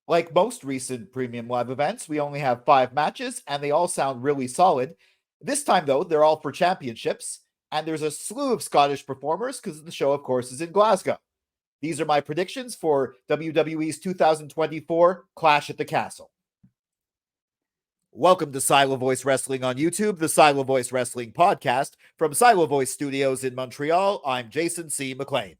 Like most recent premium live events, we only have 5 matches and they all sound really solid. This time, though, they're all for championships, and there's a slew of Scottish performers because the show, of course, is in Glasgow. These are my predictions for WWE's 2024 Clash at the Castle. Welcome to Silo Voice Wrestling on YouTube, the Silo Voice Wrestling podcast. From Silo Voice Studios in Montreal, I'm Jason C. McLean.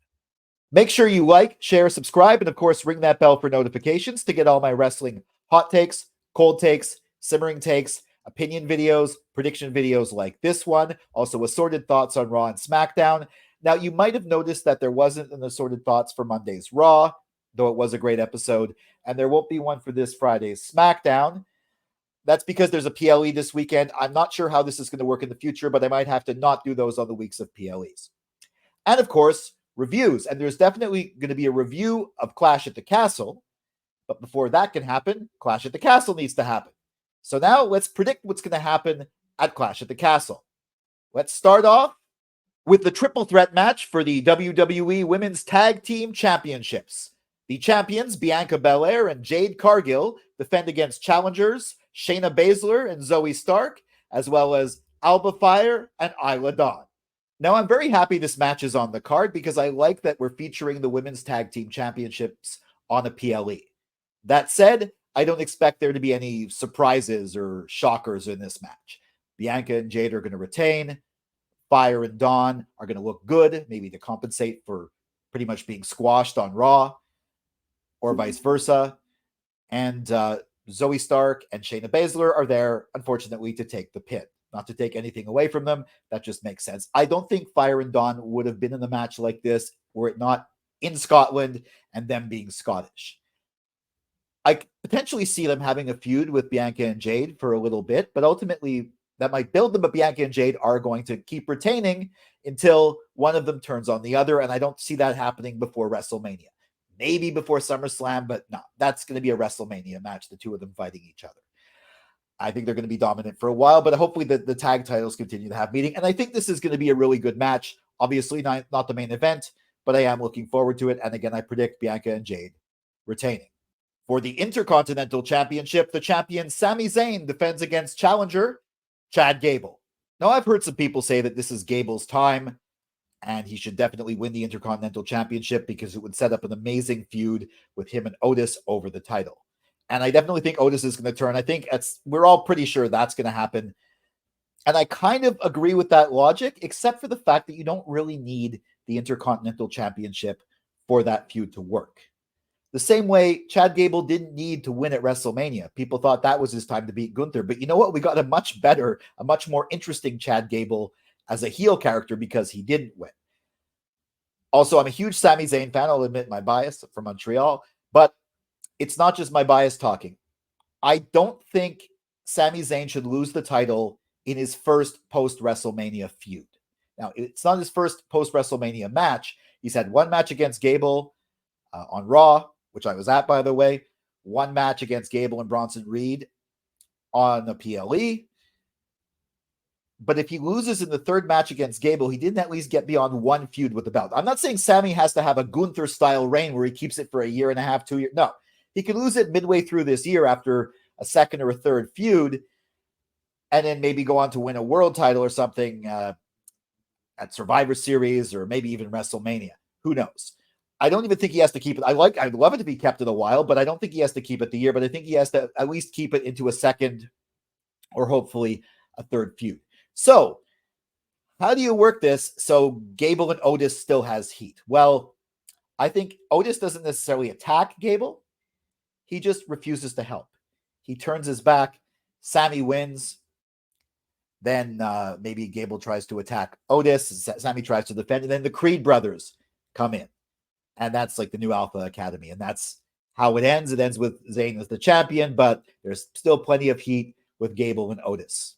Make sure you like, share, subscribe, and of course, ring that bell for notifications to get all my wrestling hot takes, cold takes, simmering takes, opinion videos, prediction videos like this one, also assorted thoughts on Raw and SmackDown. Now, you might have noticed that there wasn't an assorted thoughts for Monday's Raw, though it was a great episode, and there won't be one for this Friday's SmackDown. That's because there's a PLE this weekend. I'm not sure how this is going to work in the future, but I might have to not do those on the weeks of PLEs. And of course, reviews. And there's definitely going to be a review of Clash at the Castle. But before that can happen, Clash at the Castle needs to happen. So now let's predict what's going to happen at Clash at the Castle. Let's start off with the triple threat match for the WWE Women's Tag Team Championships. The champions, Bianca Belair and Jade Cargill, defend against challengers Shayna Baszler and Zoe Stark, as well as Alba Fire and Isla Dawn. Now, I'm very happy this match is on the card because I like that we're featuring the Women's Tag Team Championships on a PLE. That said, I don't expect there to be any surprises or shockers in this match. Bianca and Jade are going to retain. Fire and Dawn are going to look good, maybe to compensate for pretty much being squashed on Raw, or vice versa. And Zoe Stark and Shayna Baszler are there, unfortunately, to take the pin. Not to take anything away from them. That just makes sense. I don't think Fire and Dawn would have been in a match like this were it not in Scotland and them being Scottish. I potentially see them having a feud with Bianca and Jade for a little bit, but ultimately that might build them. But Bianca and Jade are going to keep retaining until one of them turns on the other. And I don't see that happening before WrestleMania. Maybe before SummerSlam, but no, that's going to be a WrestleMania match, the two of them fighting each other. I think they're going to be dominant for a while, but hopefully the tag titles continue to have meeting. And I think this is going to be a really good match. Obviously, not the main event, but I am looking forward to it. And again, I predict Bianca and Jade retaining. For the Intercontinental Championship, the champion Sami Zayn defends against challenger Chad Gable. Now, I've heard some people say that this is Gable's time, and he should definitely win the Intercontinental Championship because it would set up an amazing feud with him and Otis over the title. And I definitely think Otis is going to turn. I think we're all pretty sure that's going to happen. And I kind of agree with that logic, except for the fact that you don't really need the Intercontinental Championship for that feud to work. The same way Chad Gable didn't need to win at WrestleMania. People thought that was his time to beat Gunther. But you know what? We got a much better, a much more interesting Chad Gable as a heel character because he didn't win. Also, I'm a huge Sami Zayn fan. I'll admit my bias from Montreal. But it's not just my bias talking. I don't think Sami Zayn should lose the title in his first post-WrestleMania feud. Now, it's not his first post-WrestleMania match. He's had one match against Gable on Raw, which I was at, by the way. One match against Gable and Bronson Reed on the PLE. But if he loses in the third match against Gable, he didn't at least get beyond one feud with the belt. I'm not saying Sami has to have a Gunther-style reign where he keeps it for a year and a half, 2 years. No, he can lose it midway through this year after a second or a third feud, and then maybe go on to win a world title or something at Survivor Series or maybe even WrestleMania. Who knows? I don't even think he has to keep it. I'd love it to be kept in a while, but I don't think he has to keep it the year. But I think he has to at least keep it into a second or hopefully a third feud. So how do you work this so Gable and Otis still has heat? Well, I think Otis doesn't necessarily attack Gable. He just refuses to help. He turns his back. Sami wins. Then maybe Gable tries to attack Otis. Sami tries to defend. And then the Creed brothers come in. And that's like the new Alpha Academy. And that's how it ends. It ends with Zayn as the champion, but there's still plenty of heat with Gable and Otis.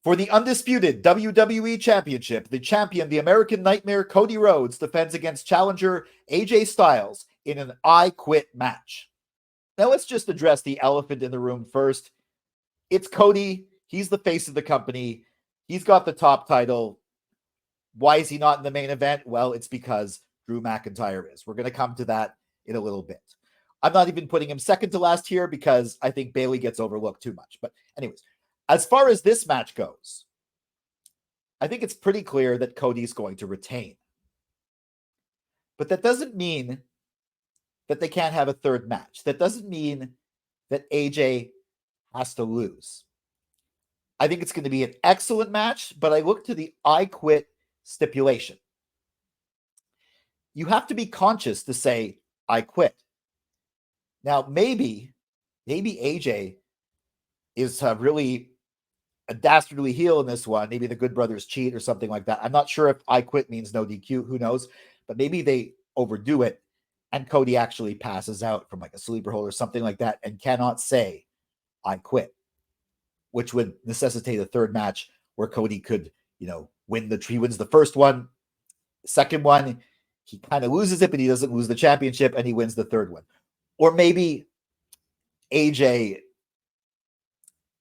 For the undisputed WWE Championship, the champion, the American Nightmare, Cody Rhodes, defends against challenger AJ Styles in an I Quit match. Now let's just address the elephant in the room first. It's Cody. He's the face of the company. He's got the top title. Why is he not in the main event? Well, it's because Drew McIntyre is. We're going to come to that in a little bit. I'm not even putting him second to last here because I think Bayley gets overlooked too much. But anyways, as far as this match goes, I think it's pretty clear that Cody's going to retain. But that doesn't mean that they can't have a third match. That doesn't mean that AJ has to lose. I think it's going to be an excellent match, but I look to the I quit stipulation. You have to be conscious to say, I quit. Now, maybe AJ is really a dastardly heel in this one. Maybe the Good Brothers cheat or something like that. I'm not sure if I quit means no DQ. Who knows? But maybe they overdo it and Cody actually passes out from like a sleeper hold or something like that and cannot say, I quit, which would necessitate a third match where Cody could, win he wins the first one. Second one, he kind of loses it, but he doesn't lose the championship and he wins the third one. Or maybe AJ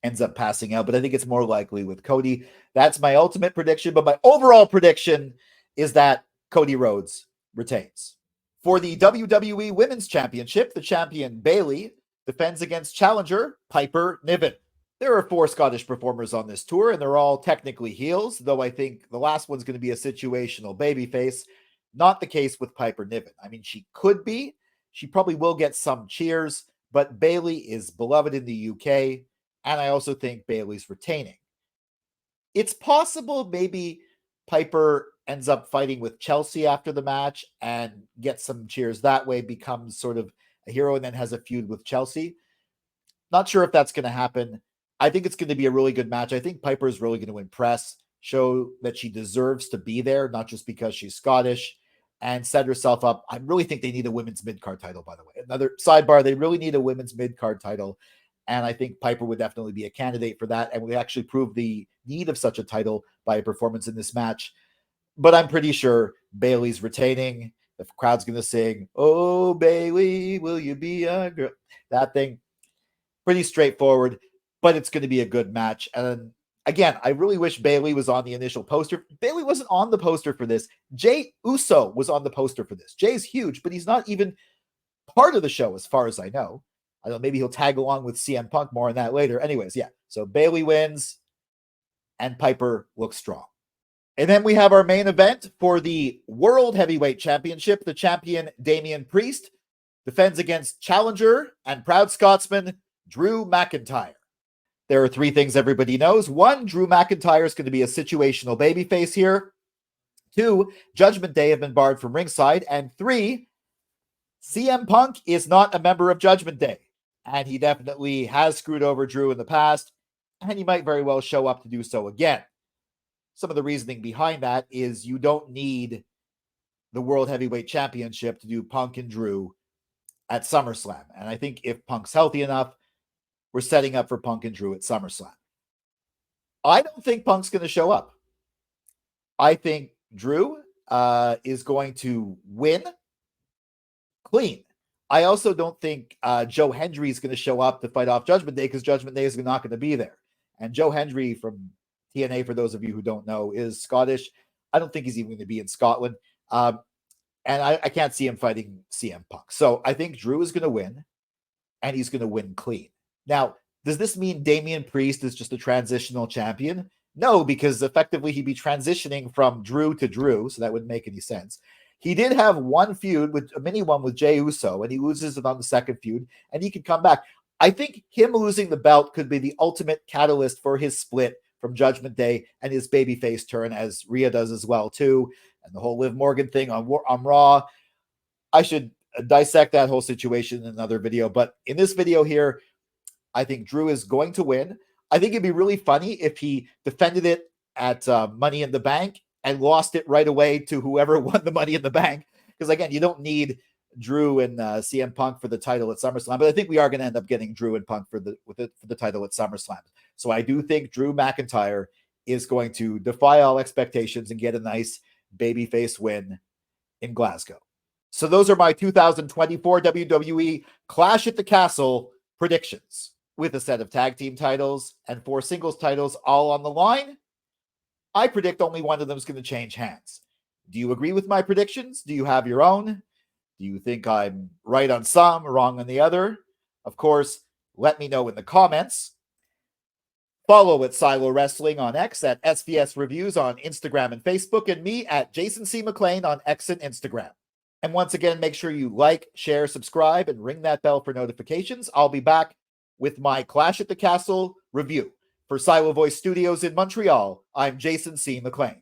ends up passing out, but I think it's more likely with Cody. That's my ultimate prediction, but my overall prediction is that Cody Rhodes retains. For the WWE Women's Championship, the champion Bayley defends against challenger Piper Niven. There are 4 Scottish performers on this tour, and they're all technically heels, though I think the last one's going to be a situational babyface. Not the case with Piper Niven. I mean, she could be. She probably will get some cheers, but Bayley is beloved in the UK, and I also think Bayley's retaining. It's possible maybe Piper ends up fighting with Chelsea after the match and gets some cheers that way, becomes sort of a hero, and then has a feud with Chelsea. Not sure if that's going to happen. I think it's going to be a really good match. I think Piper is really going to impress, show that she deserves to be there, not just because she's Scottish, and set herself up. I really think they need a women's mid-card title, by the way. Another sidebar, they really need a women's mid-card title, and I think Piper would definitely be a candidate for that, and we actually proved the need of such a title by a performance in this match. But I'm pretty sure Bayley's retaining. The crowd's going to sing, "Oh, Bayley, will you be a girl?" That thing. Pretty straightforward, but it's going to be a good match. And again, I really wish Bayley was on the initial poster. Bayley wasn't on the poster for this. Jey Uso was on the poster for this. Jey's huge, but he's not even part of the show as far as I know. I don't know, maybe he'll tag along with CM Punk, more on that later. Anyways, yeah. So Bayley wins and Piper looks strong. And then we have our main event for the World Heavyweight Championship. The champion, Damian Priest, defends against challenger and proud Scotsman, Drew McIntyre. There are 3 things everybody knows. 1, Drew McIntyre is going to be a situational babyface here. 2, Judgment Day have been barred from ringside. And 3, CM Punk is not a member of Judgment Day. And he definitely has screwed over Drew in the past. And he might very well show up to do so again. Some of the reasoning behind that is you don't need the World Heavyweight Championship to do Punk and Drew at SummerSlam. And I think if Punk's healthy enough, we're setting up for Punk and Drew at SummerSlam. I don't think Punk's going to show up. I think Drew is going to win clean. I also don't think Joe Hendry is going to show up to fight off Judgment Day because Judgment Day is not going to be there. And Joe Hendry from TNA, for those of you who don't know, is Scottish. I don't think he's even going to be in Scotland. And I can't see him fighting CM Punk. So I think Drew is going to win, and he's going to win clean. Now, does this mean Damian Priest is just a transitional champion? No, because effectively he'd be transitioning from Drew to Drew, so that wouldn't make any sense. He did have one feud, with a mini one with Jey Uso, and he loses it on the second feud, and he could come back. I think him losing the belt could be the ultimate catalyst for his split from Judgment Day and his babyface turn, as Rhea does as well too, and the whole Liv Morgan thing on Raw. I should dissect that whole situation in another video, but in this video here, I think Drew is going to win. I think it'd be really funny if he defended it at Money in the Bank and lost it right away to whoever won the Money in the Bank. Because again, you don't need Drew and CM Punk for the title at SummerSlam, but I think we are going to end up getting Drew and Punk for the title at SummerSlam. So I do think Drew McIntyre is going to defy all expectations and get a nice babyface win in Glasgow. So those are my 2024 WWE Clash at the Castle predictions. With a set of tag team titles and 4 singles titles all on the line, I predict only one of them is going to change hands. Do you agree with my predictions? Do you have your own? Do you think I'm right on some, wrong on the other? Of course, let me know in the comments. Follow at Silo Wrestling on X, at SVS Reviews on Instagram and Facebook, and me at Jason C. McLean on X and Instagram. And once again, make sure you like, share, subscribe, and ring that bell for notifications. I'll be back with my Clash at the Castle review. For Silo Voice Studios in Montreal, I'm Jason C. McLean.